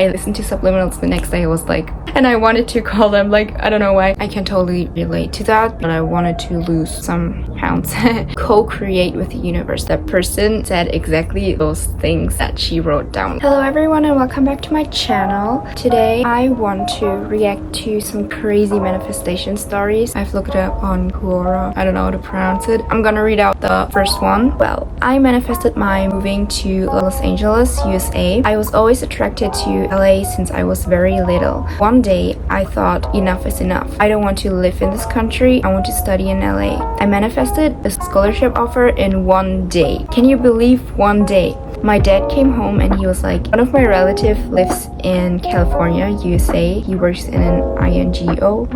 I listened to Subliminals the next day. I was like, and I wanted to call them, like, I don't know why. I can totally relate to that, but I wanted to lose some pounds. Co-create with the universe. That person said exactly those things that she wrote down. Hello everyone and welcome back to my channel. Today I want to react to some crazy manifestation stories. I've looked it up on Quora. I don't know how to pronounce it. I'm gonna read out the first one. Well, I manifested my moving to Los Angeles, USA. I was always attracted to LA since I was very little. One day I thought enough is enough. I don't want to live in this country. I want to study in LA. I manifested a scholarship offer in one day. Can you believe one day? My dad came home and he was like, one of my relatives lives in California, USA. He works in an INGO,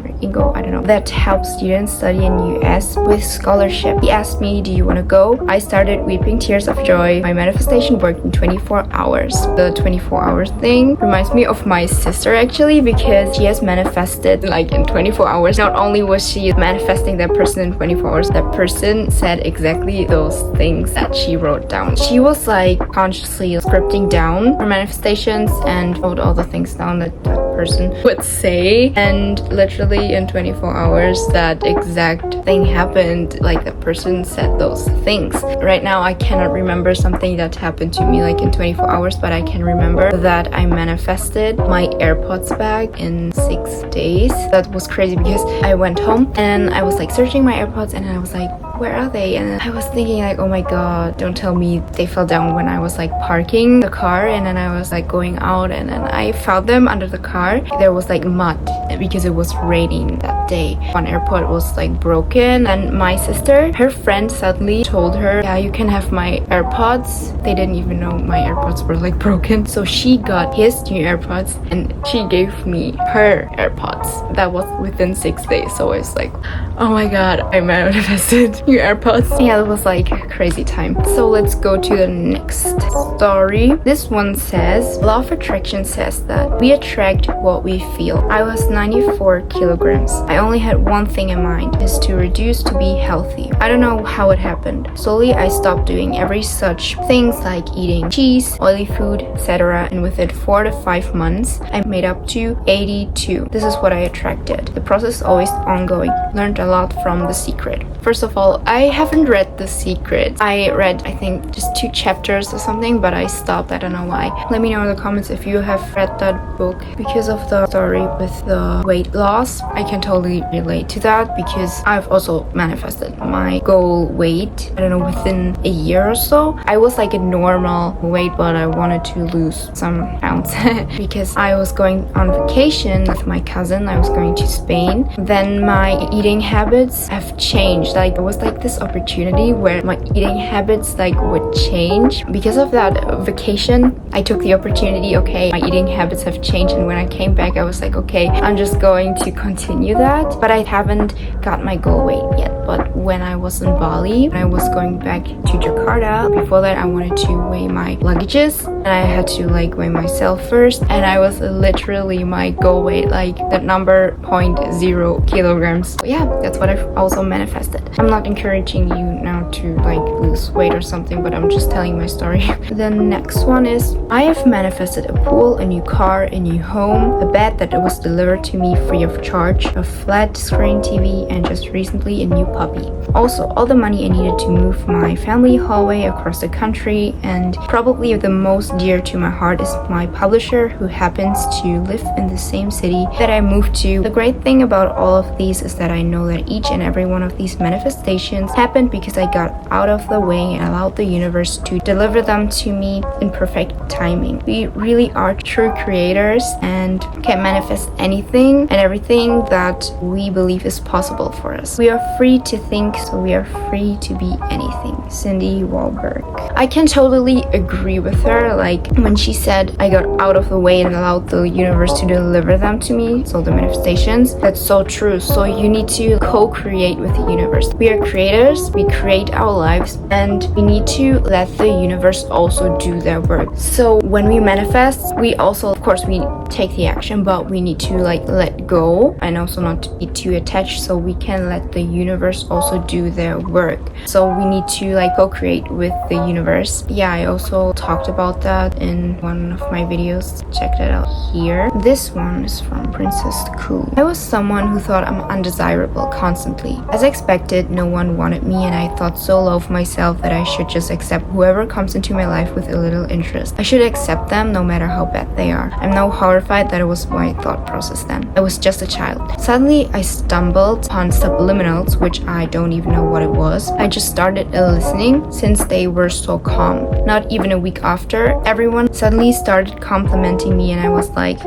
I don't know, that helps students study in US with scholarship. He asked me, do you want to go? I started weeping tears of joy. My manifestation worked in 24 hours. The 24 hours thing reminds me of my sister actually, because she has manifested like in 24 hours. Not only was she manifesting that person in 24 hours, that person said exactly those things that she wrote down. She was like consciously scripting down her manifestations and wrote all the things down that that person would say, and literally in 24 hours that exact thing happened. Like the person said those things. Right now I cannot remember something that happened to me like in 24 hours, but I can remember that I manifested my AirPods back in 6 days. That was crazy because I went home and I was like searching my AirPods and I was like, where are they? And I was thinking like, oh my god, don't tell me they fell down when I was like parking the car, and then I was like going out and then I found them under the car. There was like mud because it was raining that day. One AirPod was like broken, and my sister, her friend suddenly told her, yeah, you can have my AirPods. They didn't even know my AirPods were like broken, so she got his new AirPods and she gave me her AirPods. That was within 6 days, so it's like, oh my god, I manifested new AirPods. Yeah, it was like a crazy time. So let's go to the next story. This one says, law of attraction says that we attract what we feel. I was 94 kilograms. I only had one thing in mind, is to reduce to be healthy. I don't know how it happened. Slowly I stopped doing every such things like eating cheese, oily food, etc. And within 4 to 5 months I made up to 82. This is what I attracted. The process is always ongoing. Learned a lot from The Secret. First of all, I haven't read The Secret. I read, I think, just 2 chapters or something, but I stopped. I don't know why. Let me know in the comments if you have read that book. Because of the story with the weight loss, I can totally relate to that because I've also manifested my goal weight, I don't know, within a year or so. I was like a normal weight, but I wanted to lose some pounds because I was going on vacation with my cousin. I was going to Spain. Then my eating habits have changed. Like it was like this opportunity where my eating habits like would change. Because of that vacation, I took the opportunity. Okay, my eating habits have changed, and when I came back I was like, okay, I'm just going to continue that. But I haven't got my goal weight yet. But when I was in Bali, I was going back to Jakarta. Before that I wanted to weigh my luggages and I had to like weigh myself first, and I was literally my goal weight, like that number 0.0 kilograms. So yeah, that's what I've also manifested. I'm not encouraging you now to like lose weight or something, but I'm just telling my story. The next one is, I have manifested a pool, a new car, a new home, a bed that was delivered to me free of charge, a flat screen TV, and just recently a new puppy. Also, all the money I needed to move my family hallway across the country, and probably the most dear to my heart is my publisher, who happens to live in the same city that I moved to. The great thing about all of these is that I know that each and every one of these manifestations happened because I got out of the way and allowed the universe to deliver them to me in perfect timing. We really are true creators and can manifest anything and everything that we believe is possible for us. We are free to think, so we are free to be anything. Cindy Wahlberg. I can totally agree with her. Like when she said I got out of the way and allowed the universe to deliver them to me, so the manifestations, that's so true. So you need to co-create with the universe. We are creators. We create create our lives, and we need to let the universe also do their work. So when we manifest, we also, of course, we take the action, but we need to like let go and also not to be too attached, so we can let the universe also do their work. So we need to like co-create with the universe. Yeah, I also talked about that in one of my videos. Check that out here. This one is from Princess Cool. I was someone who thought I'm undesirable constantly. As expected, no one wanted me, and I thought so low of myself that I should just accept whoever comes into my life with a little interest. I should accept them no matter how bad they are. I'm now horrified that it was my thought process then. I was just a child. Suddenly, I stumbled upon Subliminals, which I don't even know what it was. I just started listening since they were so calm. Not even a week after, everyone suddenly started complimenting me, and I was like,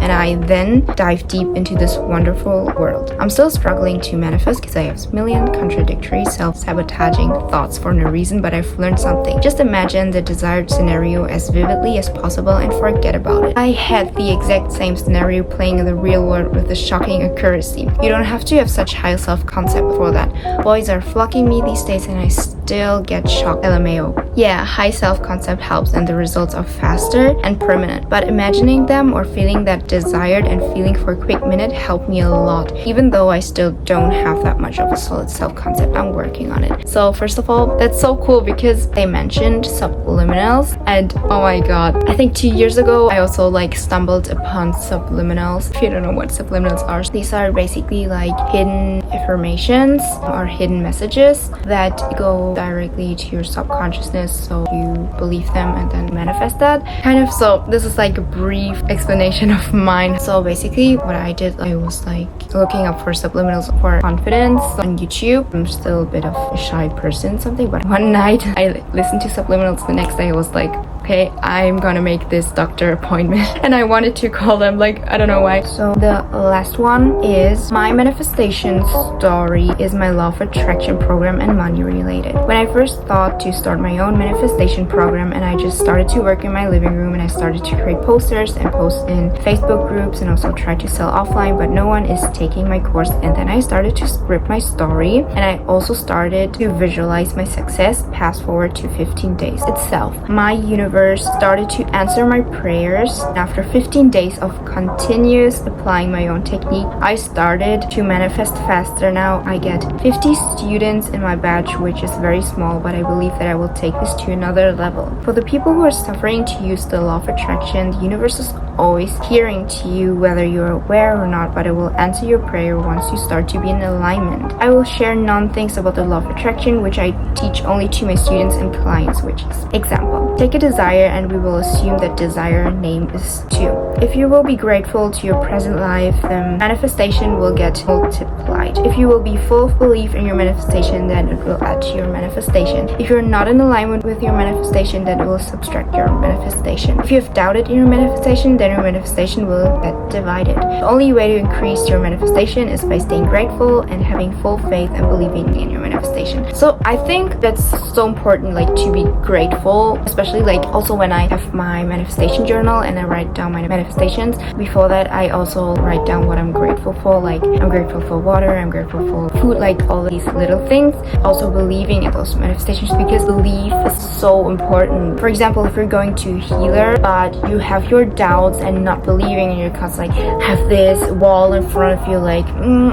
and I then dive deep into this wonderful world. I'm still struggling to manifest because I have a million contradictory, self-sabotaging thoughts for no reason, but I've learned something. Just imagine the desired scenario as vividly as possible and forget about it. I had the exact same scenario playing in the real world with a shocking accuracy. You don't have to have such high self-concept for that. Boys are flocking me these days and I still get shocked. LMAO. Yeah, high self-concept helps and the results are faster and permanent, but imagining them or feeling that desired and feeling for a quick minute helped me a lot, even though I still don't have that much of a solid self-concept. I'm working on it. So first of all, that's so cool because they mentioned subliminals, and oh my god, I think 2 years ago I also like stumbled upon subliminals. If you don't know what subliminals are, these are basically like hidden affirmations or hidden messages that go directly to your subconsciousness, so you believe them and then manifest that kind of. So this is like a brief explanation of mine. So basically what I did, I was like looking up for subliminals for confidence on YouTube. I'm still a bit of a shy person but one night I listened to subliminals. The next day I was like, okay, I'm gonna make this doctor appointment and I wanted to call them, like, I don't know why. So the last one is my manifestation story is my law of attraction program and money related. When I first thought to start my own manifestation program, and I just started to work in my living room and I started to create posters and post in Facebook groups and also try to sell offline, but no one is taking my course. And then I started to script my story and I also started to visualize my success past forward to 15 days itself. My universe started to answer my prayers. After 15 days of continuous applying my own technique, I started to manifest faster. Now I get 50 students in my batch, which is very small, but I believe that I will take this to another level. For the people who are suffering to use the law of attraction, the universe is always hearing to you whether you're aware or not, but it will answer your prayer once you start to be in alignment. I will share non-things about the law of attraction, which I teach only to my students and clients, which is example. Take a desire and we will assume that desire name is 2. If you will be grateful to your present life, the manifestation will get multiplied. If you will be full of belief in your manifestation, then it will add to your manifestation. If you're not in alignment with your manifestation, then it will subtract your manifestation. If you have doubted in your manifestation, then your manifestation will get divided. The only way to increase your manifestation is by staying grateful and having full faith and believing in your manifestation. So I think that's so important, like to be grateful, especially like also when I have my manifestation journal and I write down my manifestations. Before that, I also write down what I'm grateful for, like I'm grateful for water, I'm grateful for food, like all these little things. Also believing in those manifestations, because belief is so important. For example, if you're going to a healer but you have your doubts and not believing in your cause, like have this wall in front of you, like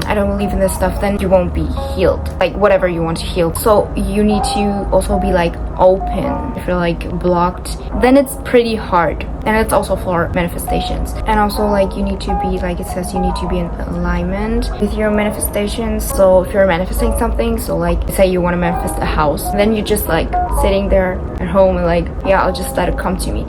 I don't believe in this stuff, then you won't be healed, like whatever you want to heal. So you need to also be like open. If you're like blocked, then it's pretty hard. And it's also for manifestations. And also like you need to be, like it says, you need to be in alignment with your manifestations. So if you're manifesting something, so like say you want to manifest a house, then you just like sitting there at home and like, yeah, I'll just let it come to me.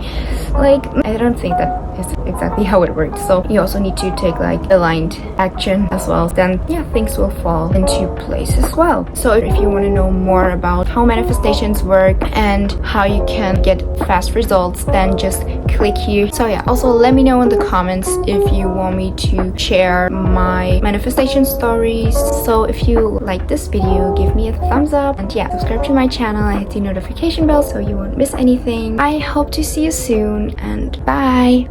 Like I don't think that is exactly how it works. So you also need to take like aligned action as well. Then yeah, things will fall into place as well. So if you want to know more about how manifestations work and how you can get fast results, then just click here. So yeah, also let me know in the comments if you want me to share my manifestation stories. So if you like this video, give me a thumbs up, and yeah, subscribe to my channel and hit the notification bell so you won't miss anything. I hope to see you soon, and bye.